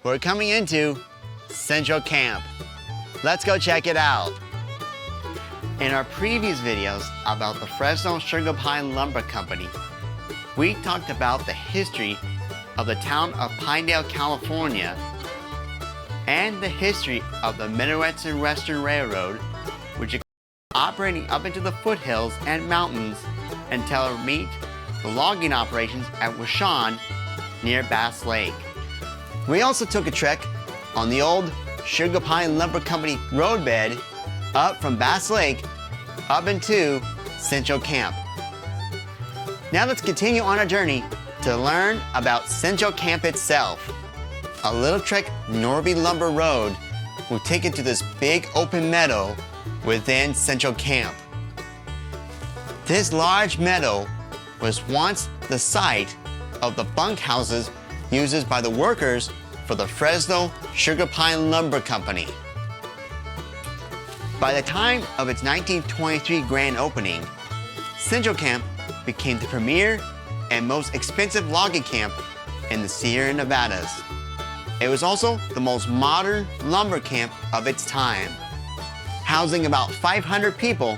we're coming into Central Camp. Let's go check it out. In our previous videos about the Fresno Sugar Pine Lumber Company, we talked about the history of the town of Pinedale, California, and the history of the Minarets and Western Railroad, which is operating up into the foothills and mountains until it meet the logging operations at Washon near Bass Lake. We also took a trek on the old Sugar Pine Lumber Company roadbed up from Bass Lake up into Central Camp. Now let's continue on our journey to learn about Central Camp itself. A little trek Norby Lumber Road will take you to this big open meadow within Central Camp. This large meadow was once the site of the bunkhouses used by the workers for the Fresno Sugar Pine Lumber Company. By the time of its 1923 grand opening, Central Camp became the premier and most expensive logging camp in the Sierra Nevadas. It was also the most modern lumber camp of its time, housing about 500 people,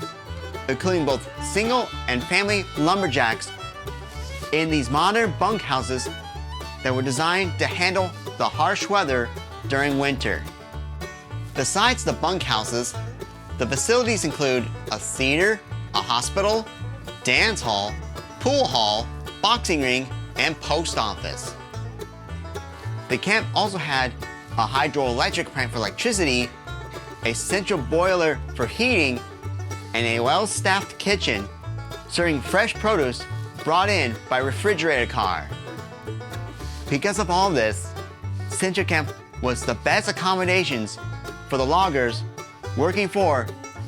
including both single and family lumberjacks, in these modern bunkhouses that were designed to handle the harsh weather during winter. Besides the bunkhouses, the facilities include a theater, a hospital, dance hall, pool hall, boxing ring, and post office. The camp also had a hydroelectric plant for electricity, a central boiler for heating, and a well-staffed kitchen serving fresh produce brought in by refrigerator car. Because of all this, Central Camp was the best accommodations for the loggers working for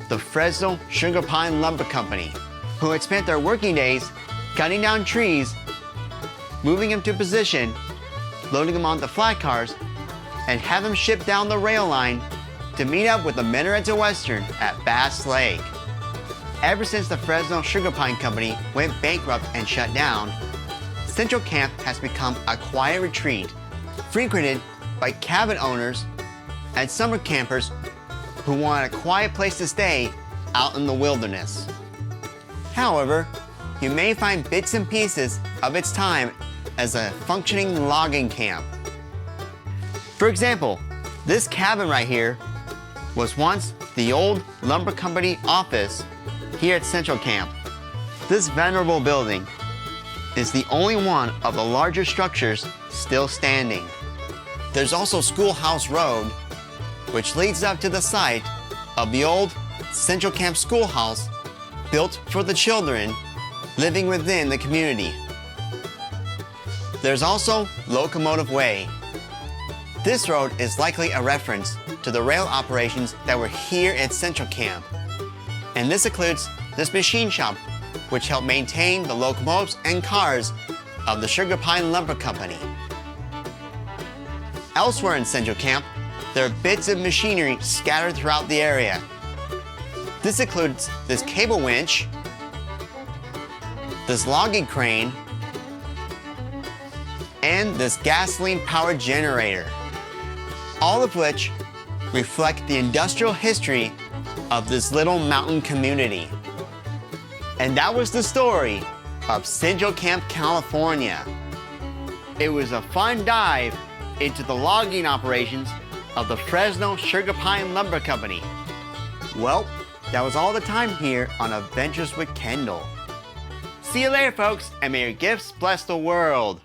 the Fresno Sugar Pine Lumber Company, who had spent their working days cutting down trees, moving them to position, loading them onto flat cars, and have them shipped down the rail line to meet up with the Minarets and Western at Bass Lake. Ever since the Fresno Sugar Pine Company went bankrupt and shut down, Central Camp has become a quiet retreat frequented by cabin owners and summer campers who want a quiet place to stay out in the wilderness. However, you may find bits and pieces of its time as a functioning logging camp. For example, this cabin right here was once the old lumber company office here at Central Camp. This venerable building is the only one of the larger structures still standing. There's also Schoolhouse Road, which leads up to the site of the old Central Camp Schoolhouse built for the children living within the community. There's also Locomotive Way. This road is likely a reference to the rail operations that were here at Central Camp. And this includes this machine shop, which helped maintain the locomotives and cars of the Sugar Pine Lumber Company. Elsewhere in Central Camp, there are bits of machinery scattered throughout the area. This includes this cable winch, this logging crane, and this gasoline-powered generator, all of which reflect the industrial history of this little mountain community. And that was the story of Central Camp, California. It was a fun dive into the logging operations of the Fresno Sugar Pine Lumber Company. Well, that was all the time here on Adventures with Kendall. See you later, folks, and may your gifts bless the world.